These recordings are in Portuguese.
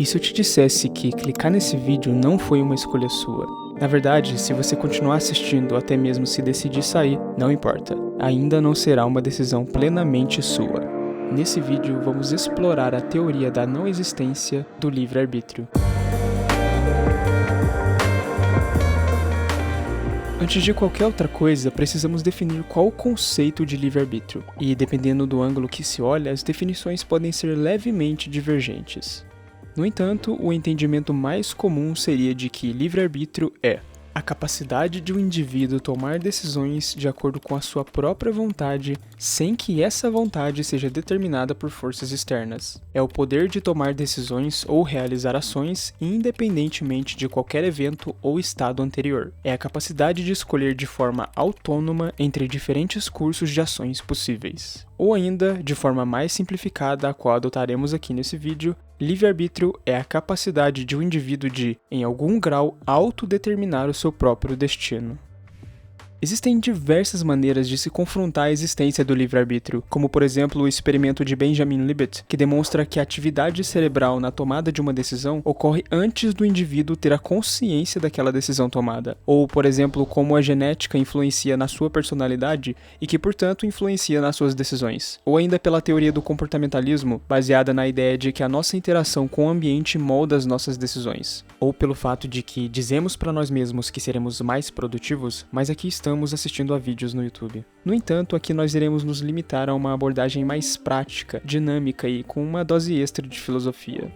E se eu te dissesse que clicar nesse vídeo não foi uma escolha sua? Na verdade, se você continuar assistindo ou até mesmo se decidir sair, não importa. Ainda não será uma decisão plenamente sua. Nesse vídeo, vamos explorar a teoria da não existência do livre-arbítrio. Antes de qualquer outra coisa, precisamos definir qual o conceito de livre-arbítrio. E dependendo do ângulo que se olha, as definições podem ser levemente divergentes. No entanto, o entendimento mais comum seria de que livre-arbítrio é a capacidade de um indivíduo tomar decisões de acordo com a sua própria vontade, sem que essa vontade seja determinada por forças externas. É o poder de tomar decisões ou realizar ações independentemente de qualquer evento ou estado anterior. É a capacidade de escolher de forma autônoma entre diferentes cursos de ações possíveis. Ou ainda, de forma mais simplificada, a qual adotaremos aqui nesse vídeo, livre-arbítrio é a capacidade de um indivíduo de, em algum grau, autodeterminar o seu próprio destino. Existem diversas maneiras de se confrontar a existência do livre-arbítrio, como por exemplo o experimento de Benjamin Libet, que demonstra que a atividade cerebral na tomada de uma decisão ocorre antes do indivíduo ter a consciência daquela decisão tomada, ou por exemplo como a genética influencia na sua personalidade e que portanto influencia nas suas decisões, ou ainda pela teoria do comportamentalismo, baseada na ideia de que a nossa interação com o ambiente molda as nossas decisões, ou pelo fato de que dizemos para nós mesmos que seremos mais produtivos, mas aqui estamos assistindo a vídeos no YouTube. No entanto, aqui nós iremos nos limitar a uma abordagem mais prática, dinâmica e com uma dose extra de filosofia.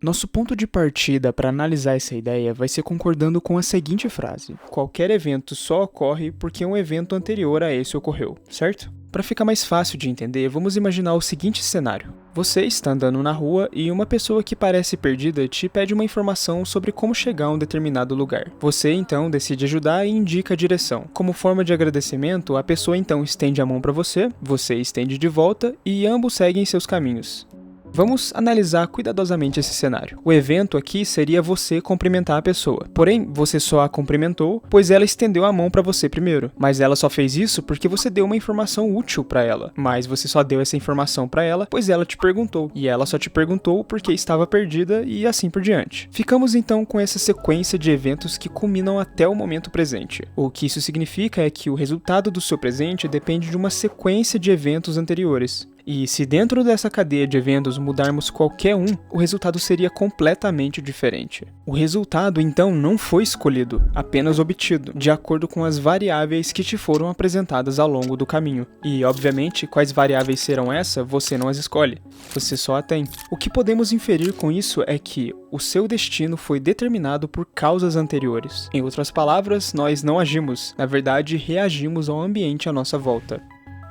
Nosso ponto de partida para analisar essa ideia vai ser concordando com a seguinte frase: qualquer evento só ocorre porque um evento anterior a esse ocorreu, certo? Para ficar mais fácil de entender, vamos imaginar o seguinte cenário. Você está andando na rua e uma pessoa que parece perdida te pede uma informação sobre como chegar a um determinado lugar. Você então decide ajudar e indica a direção. Como forma de agradecimento, a pessoa então estende a mão para você, você estende de volta e ambos seguem seus caminhos. Vamos analisar cuidadosamente esse cenário. O evento aqui seria você cumprimentar a pessoa. Porém, você só a cumprimentou, pois ela estendeu a mão para você primeiro. Mas ela só fez isso porque você deu uma informação útil para ela. Mas você só deu essa informação para ela, pois ela te perguntou. E ela só te perguntou porque estava perdida e assim por diante. Ficamos então com essa sequência de eventos que culminam até o momento presente. O que isso significa é que o resultado do seu presente depende de uma sequência de eventos anteriores. E se dentro dessa cadeia de eventos mudarmos qualquer um, o resultado seria completamente diferente. O resultado então não foi escolhido, apenas obtido, de acordo com as variáveis que te foram apresentadas ao longo do caminho. E, obviamente, quais variáveis serão essas, você não as escolhe, você só a tem. O que podemos inferir com isso é que o seu destino foi determinado por causas anteriores. Em outras palavras, nós não agimos, na verdade, reagimos ao ambiente à nossa volta.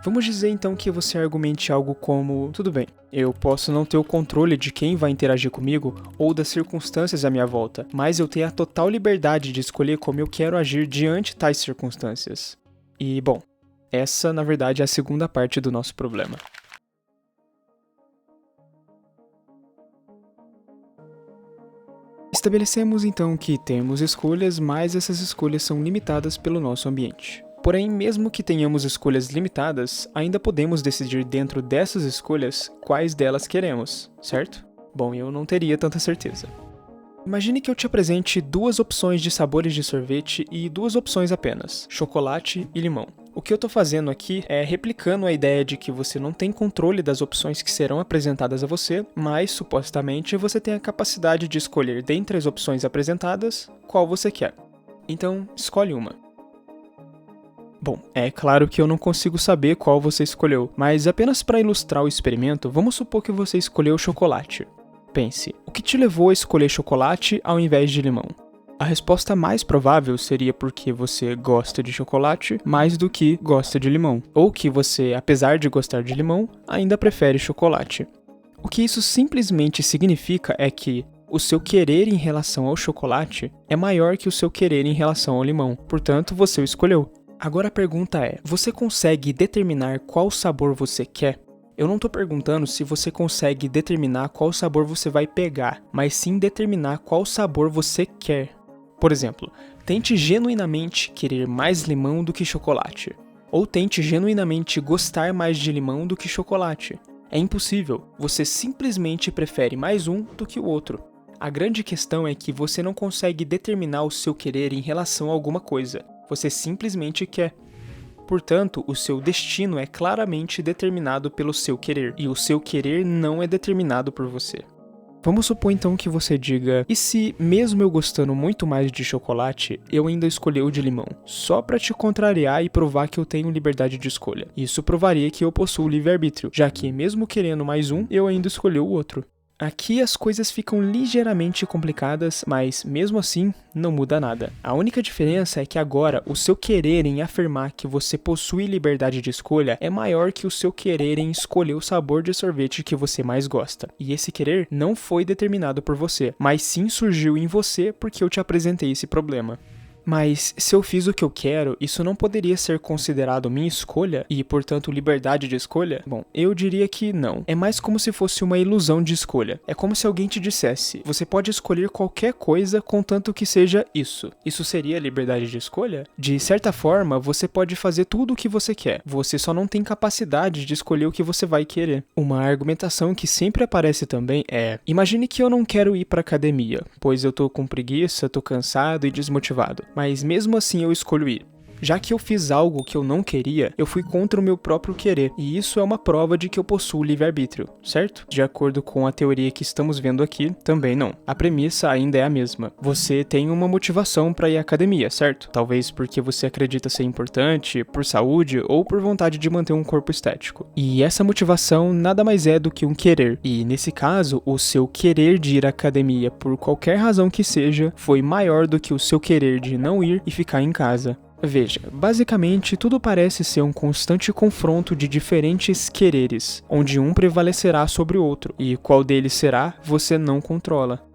Vamos dizer então que você argumente algo como: tudo bem, eu posso não ter o controle de quem vai interagir comigo ou das circunstâncias à minha volta, mas eu tenho a total liberdade de escolher como eu quero agir diante tais circunstâncias. E, bom, essa na verdade é a segunda parte do nosso problema. Estabelecemos então que temos escolhas, mas essas escolhas são limitadas pelo nosso ambiente. Porém, mesmo que tenhamos escolhas limitadas, ainda podemos decidir dentro dessas escolhas quais delas queremos, certo? Bom, eu não teria tanta certeza. Imagine que eu te apresente duas opções de sabores de sorvete e duas opções apenas, chocolate e limão. O que eu estou fazendo aqui é replicando a ideia de que você não tem controle das opções que serão apresentadas a você, mas, supostamente, você tem a capacidade de escolher dentre as opções apresentadas qual você quer. Então, escolhe uma. Bom, é claro que eu não consigo saber qual você escolheu, mas apenas para ilustrar o experimento, vamos supor que você escolheu chocolate. Pense, o que te levou a escolher chocolate ao invés de limão? A resposta mais provável seria porque você gosta de chocolate mais do que gosta de limão, ou que você, apesar de gostar de limão, ainda prefere chocolate. O que isso simplesmente significa é que o seu querer em relação ao chocolate é maior que o seu querer em relação ao limão, portanto você o escolheu. Agora a pergunta é, você consegue determinar qual sabor você quer? Eu não estou perguntando se você consegue determinar qual sabor você vai pegar, mas sim determinar qual sabor você quer. Por exemplo, tente genuinamente querer mais limão do que chocolate. Ou tente genuinamente gostar mais de limão do que chocolate. É impossível, você simplesmente prefere mais um do que o outro. A grande questão é que você não consegue determinar o seu querer em relação a alguma coisa, você simplesmente quer. Portanto, o seu destino é claramente determinado pelo seu querer, e o seu querer não é determinado por você. Vamos supor então que você diga, e se, mesmo eu gostando muito mais de chocolate, eu ainda escolher o de limão? Só pra te contrariar e provar que eu tenho liberdade de escolha. Isso provaria que eu possuo livre-arbítrio, já que, mesmo querendo mais um, eu ainda escolhi o outro. Aqui as coisas ficam ligeiramente complicadas, mas mesmo assim não muda nada. A única diferença é que agora o seu querer em afirmar que você possui liberdade de escolha é maior que o seu querer em escolher o sabor de sorvete que você mais gosta. E esse querer não foi determinado por você, mas sim surgiu em você porque eu te apresentei esse problema. Mas, se eu fiz o que eu quero, isso não poderia ser considerado minha escolha e, portanto, liberdade de escolha? Bom, eu diria que não. É mais como se fosse uma ilusão de escolha. É como se alguém te dissesse, você pode escolher qualquer coisa contanto que seja isso. Isso seria liberdade de escolha? De certa forma, você pode fazer tudo o que você quer. Você só não tem capacidade de escolher o que você vai querer. Uma argumentação que sempre aparece também é, imagine que eu não quero ir pra academia, pois eu tô com preguiça, tô cansado e desmotivado. Mas mesmo assim eu escolho ir. Já que eu fiz algo que eu não queria, eu fui contra o meu próprio querer, e isso é uma prova de que eu possuo livre-arbítrio, certo? De acordo com a teoria que estamos vendo aqui, também não. A premissa ainda é a mesma. Você tem uma motivação para ir à academia, certo? Talvez porque você acredita ser importante, por saúde ou por vontade de manter um corpo estético. E essa motivação nada mais é do que um querer. E nesse caso, o seu querer de ir à academia por qualquer razão que seja, foi maior do que o seu querer de não ir e ficar em casa. Veja, basicamente tudo parece ser um constante confronto de diferentes quereres, onde um prevalecerá sobre o outro, e qual deles será, você não controla.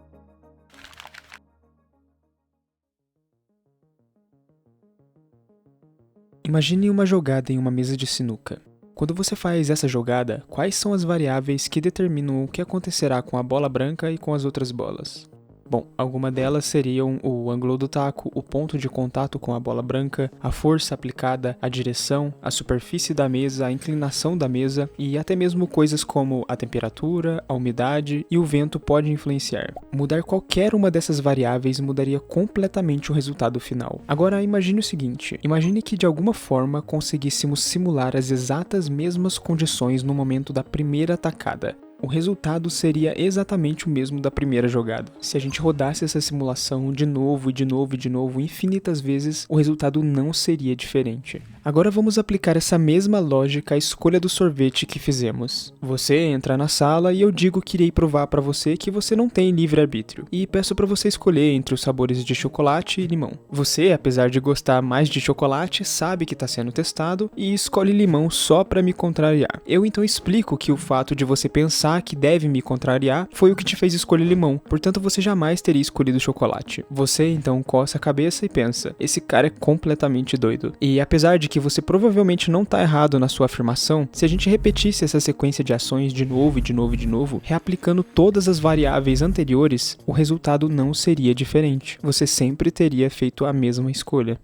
Imagine uma jogada em uma mesa de sinuca. Quando você faz essa jogada, quais são as variáveis que determinam o que acontecerá com a bola branca e com as outras bolas? Bom, algumas delas seriam o ângulo do taco, o ponto de contato com a bola branca, a força aplicada, a direção, a superfície da mesa, a inclinação da mesa e até mesmo coisas como a temperatura, a umidade e o vento pode influenciar. Mudar qualquer uma dessas variáveis mudaria completamente o resultado final. Agora imagine o seguinte, imagine que de alguma forma conseguíssemos simular as exatas mesmas condições no momento da primeira tacada. O resultado seria exatamente o mesmo da primeira jogada. Se a gente rodasse essa simulação de novo e de novo e de novo infinitas vezes, o resultado não seria diferente. Agora vamos aplicar essa mesma lógica à escolha do sorvete que fizemos. Você entra na sala e eu digo que irei provar para você que você não tem livre-arbítrio, e peço para você escolher entre os sabores de chocolate e limão. Você, apesar de gostar mais de chocolate, sabe que está sendo testado e escolhe limão só para me contrariar. Eu então explico que o fato de você pensar que deve me contrariar foi o que te fez escolher limão, portanto você jamais teria escolhido chocolate. Você então coça a cabeça e pensa, esse cara é completamente doido. E apesar de que você provavelmente não está errado na sua afirmação, se a gente repetisse essa sequência de ações de novo e de novo e de novo, reaplicando todas as variáveis anteriores, o resultado não seria diferente. Você sempre teria feito a mesma escolha.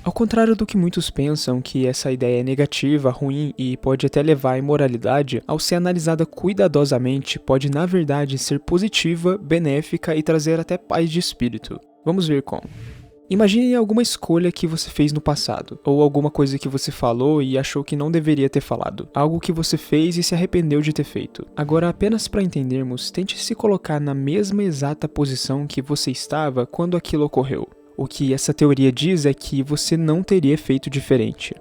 Ao contrário do que muitos pensam que essa ideia é negativa, ruim e pode até levar à imoralidade, ao ser analisada cuidadosamente, pode na verdade ser positiva, benéfica e trazer até paz de espírito. Vamos ver como. Imagine alguma escolha que você fez no passado, ou alguma coisa que você falou e achou que não deveria ter falado, algo que você fez e se arrependeu de ter feito. Agora, apenas para entendermos, tente se colocar na mesma exata posição que você estava quando aquilo ocorreu. O que essa teoria diz é que você não teria feito diferente.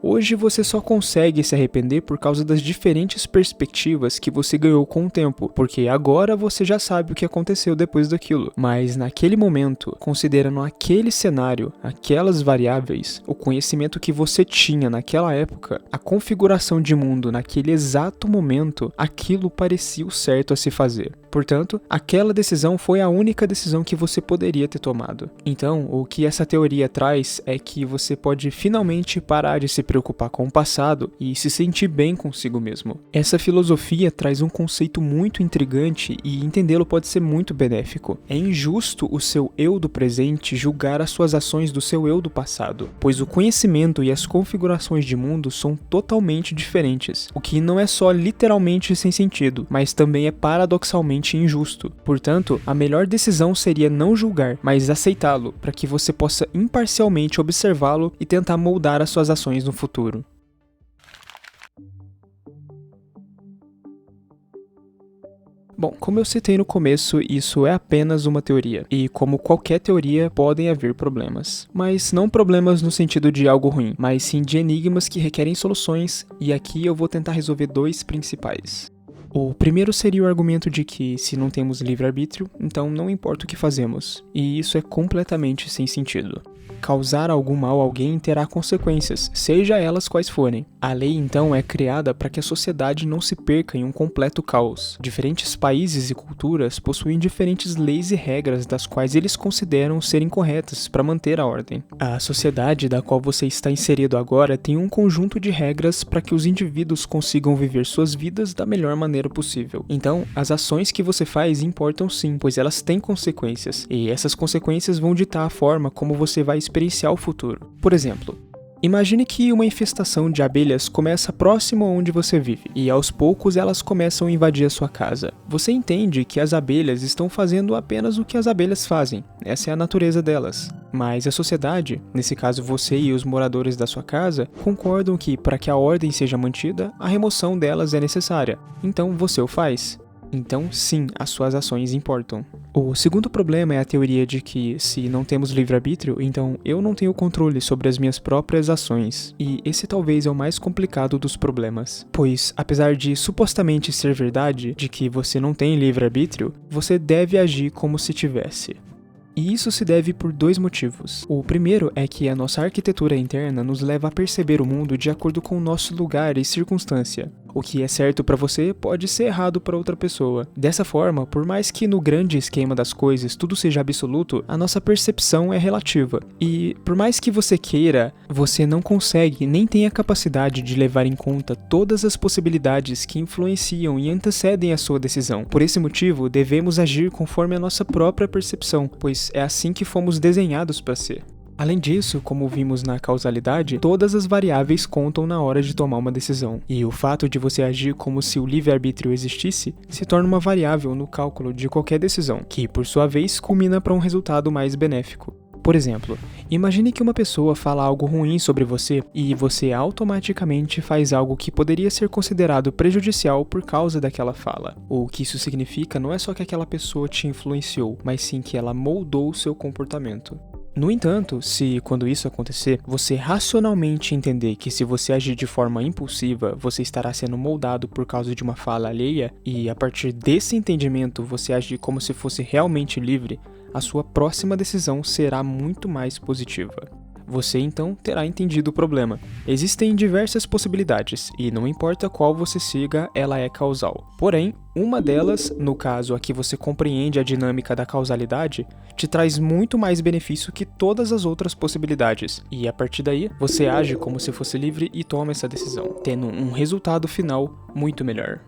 Hoje você só consegue se arrepender por causa das diferentes perspectivas que você ganhou com o tempo, porque agora você já sabe o que aconteceu depois daquilo. Mas naquele momento, considerando aquele cenário, aquelas variáveis, o conhecimento que você tinha naquela época, a configuração de mundo naquele exato momento, aquilo parecia o certo a se fazer. Portanto, aquela decisão foi a única decisão que você poderia ter tomado. Então, o que essa teoria traz é que você pode finalmente parar de se preocupar preocupar com o passado e se sentir bem consigo mesmo. Essa filosofia traz um conceito muito intrigante e entendê-lo pode ser muito benéfico. É injusto o seu eu do presente julgar as suas ações do seu eu do passado, pois o conhecimento e as configurações de mundo são totalmente diferentes, o que não é só literalmente sem sentido, mas também é paradoxalmente injusto. Portanto, a melhor decisão seria não julgar, mas aceitá-lo, para que você possa imparcialmente observá-lo e tentar moldar as suas ações no futuro. Bom, como eu citei no começo, isso é apenas uma teoria, e como qualquer teoria, podem haver problemas. Mas não problemas no sentido de algo ruim, mas sim de enigmas que requerem soluções, e aqui eu vou tentar resolver dois principais. O primeiro seria o argumento de que, se não temos livre-arbítrio, então não importa o que fazemos, e isso é completamente sem sentido. Causar algum mal a alguém terá consequências, seja elas quais forem. A lei, então, é criada para que a sociedade não se perca em um completo caos. Diferentes países e culturas possuem diferentes leis e regras das quais eles consideram serem corretas para manter a ordem. A sociedade da qual você está inserido agora tem um conjunto de regras para que os indivíduos consigam viver suas vidas da melhor maneira possível. Então, as ações que você faz importam sim, pois elas têm consequências, e essas consequências vão ditar a forma como você vai experienciar o futuro. Por exemplo, imagine que uma infestação de abelhas começa próximo a onde você vive, e aos poucos elas começam a invadir a sua casa. Você entende que as abelhas estão fazendo apenas o que as abelhas fazem, essa é a natureza delas. Mas a sociedade, nesse caso você e os moradores da sua casa, concordam que, para que a ordem seja mantida, a remoção delas é necessária. Então você o faz. Então, sim, as suas ações importam. O segundo problema é a teoria de que, se não temos livre-arbítrio, então eu não tenho controle sobre as minhas próprias ações. E esse talvez é o mais complicado dos problemas. Pois, apesar de supostamente ser verdade, de que você não tem livre-arbítrio, você deve agir como se tivesse. E isso se deve por dois motivos. O primeiro é que a nossa arquitetura interna nos leva a perceber o mundo de acordo com o nosso lugar e circunstância. O que é certo para você pode ser errado para outra pessoa. Dessa forma, por mais que no grande esquema das coisas tudo seja absoluto, a nossa percepção é relativa. E por mais que você queira, você não consegue nem tem a capacidade de levar em conta todas as possibilidades que influenciam e antecedem a sua decisão. Por esse motivo, devemos agir conforme a nossa própria percepção, pois é assim que fomos desenhados para ser. Além disso, como vimos na causalidade, todas as variáveis contam na hora de tomar uma decisão. E o fato de você agir como se o livre-arbítrio existisse se torna uma variável no cálculo de qualquer decisão, que, por sua vez, culmina para um resultado mais benéfico. Por exemplo, imagine que uma pessoa fala algo ruim sobre você e você automaticamente faz algo que poderia ser considerado prejudicial por causa daquela fala. O que isso significa não é só que aquela pessoa te influenciou, mas sim que ela moldou o seu comportamento. No entanto, se, quando isso acontecer, você racionalmente entender que se você agir de forma impulsiva, você estará sendo moldado por causa de uma fala alheia, e a partir desse entendimento você agir como se fosse realmente livre, a sua próxima decisão será muito mais positiva. Você então terá entendido o problema. Existem diversas possibilidades, e não importa qual você siga, ela é causal. Porém, uma delas, no caso aqui você compreende a dinâmica da causalidade, te traz muito mais benefício que todas as outras possibilidades, e a partir daí, você age como se fosse livre e toma essa decisão, tendo um resultado final muito melhor.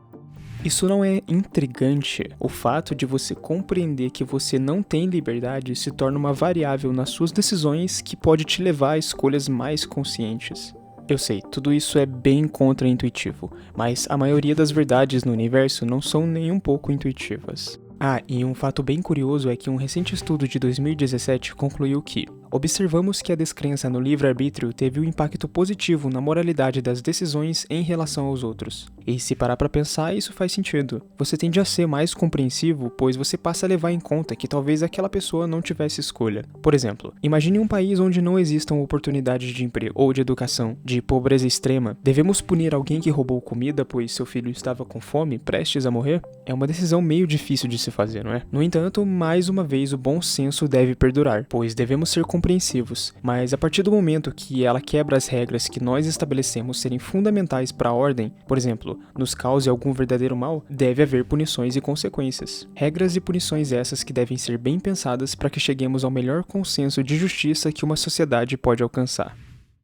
Isso não é intrigante? O fato de você compreender que você não tem liberdade se torna uma variável nas suas decisões que pode te levar a escolhas mais conscientes. Eu sei, tudo isso é bem contraintuitivo, mas a maioria das verdades no universo não são nem um pouco intuitivas. Ah, e um fato bem curioso é que um recente estudo de 2017 concluiu que observamos que a descrença no livre-arbítrio teve um impacto positivo na moralidade das decisões em relação aos outros. E se parar pra pensar, isso faz sentido. Você tende a ser mais compreensivo, pois você passa a levar em conta que talvez aquela pessoa não tivesse escolha. Por exemplo, imagine um país onde não existam oportunidades de emprego ou de educação, de pobreza extrema. Devemos punir alguém que roubou comida pois seu filho estava com fome, prestes a morrer? É uma decisão meio difícil de se fazer, não é? No entanto, mais uma vez o bom senso deve perdurar, pois devemos ser compreensivos, mas a partir do momento que ela quebra as regras que nós estabelecemos serem fundamentais para a ordem, por exemplo, nos cause algum verdadeiro mal, deve haver punições e consequências. Regras e punições essas que devem ser bem pensadas para que cheguemos ao melhor consenso de justiça que uma sociedade pode alcançar.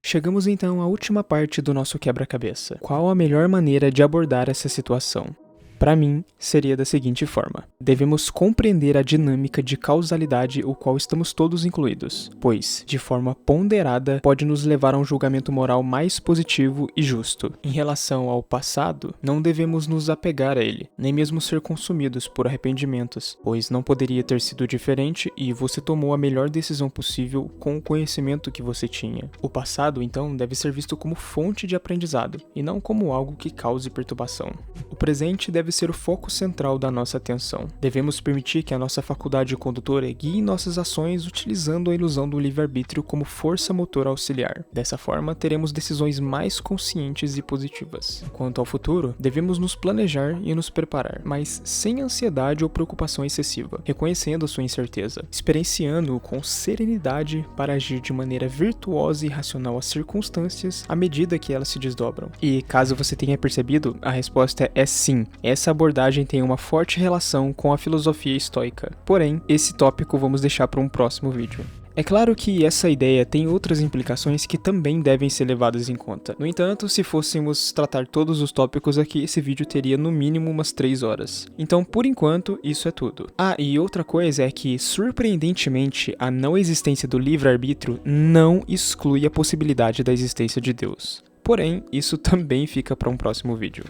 Chegamos então à última parte do nosso quebra-cabeça. Qual a melhor maneira de abordar essa situação? Para mim, seria da seguinte forma. Devemos compreender a dinâmica de causalidade o qual estamos todos incluídos, pois, de forma ponderada, pode nos levar a um julgamento moral mais positivo e justo. Em relação ao passado, não devemos nos apegar a ele, nem mesmo ser consumidos por arrependimentos, pois não poderia ter sido diferente e você tomou a melhor decisão possível com o conhecimento que você tinha. O passado, então, deve ser visto como fonte de aprendizado, e não como algo que cause perturbação. O presente deve ser o foco central da nossa atenção. Devemos permitir que a nossa faculdade condutora guie nossas ações utilizando a ilusão do livre-arbítrio como força motora auxiliar. Dessa forma, teremos decisões mais conscientes e positivas. Quanto ao futuro, devemos nos planejar e nos preparar, mas sem ansiedade ou preocupação excessiva, reconhecendo a sua incerteza, experienciando-o com serenidade para agir de maneira virtuosa e racional às circunstâncias à medida que elas se desdobram. E caso você tenha percebido, a resposta é sim. Essa abordagem tem uma forte relação com a filosofia estoica. Porém, esse tópico vamos deixar para um próximo vídeo. É claro que essa ideia tem outras implicações que também devem ser levadas em conta. No entanto, se fôssemos tratar todos os tópicos aqui, esse vídeo teria no mínimo umas 3 horas. Então, por enquanto, isso é tudo. Ah, e outra coisa é que, surpreendentemente, a não existência do livre-arbítrio não exclui a possibilidade da existência de Deus. Porém, isso também fica para um próximo vídeo.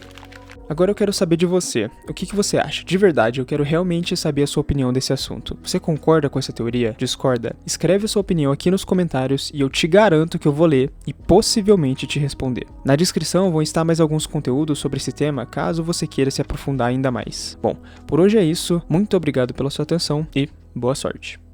Agora eu quero saber de você. O que você acha? De verdade, eu quero realmente saber a sua opinião desse assunto. Você concorda com essa teoria? Discorda? Escreve a sua opinião aqui nos comentários e eu te garanto que eu vou ler e possivelmente te responder. Na descrição vão estar mais alguns conteúdos sobre esse tema, caso você queira se aprofundar ainda mais. Bom, por hoje é isso. Muito obrigado pela sua atenção e boa sorte.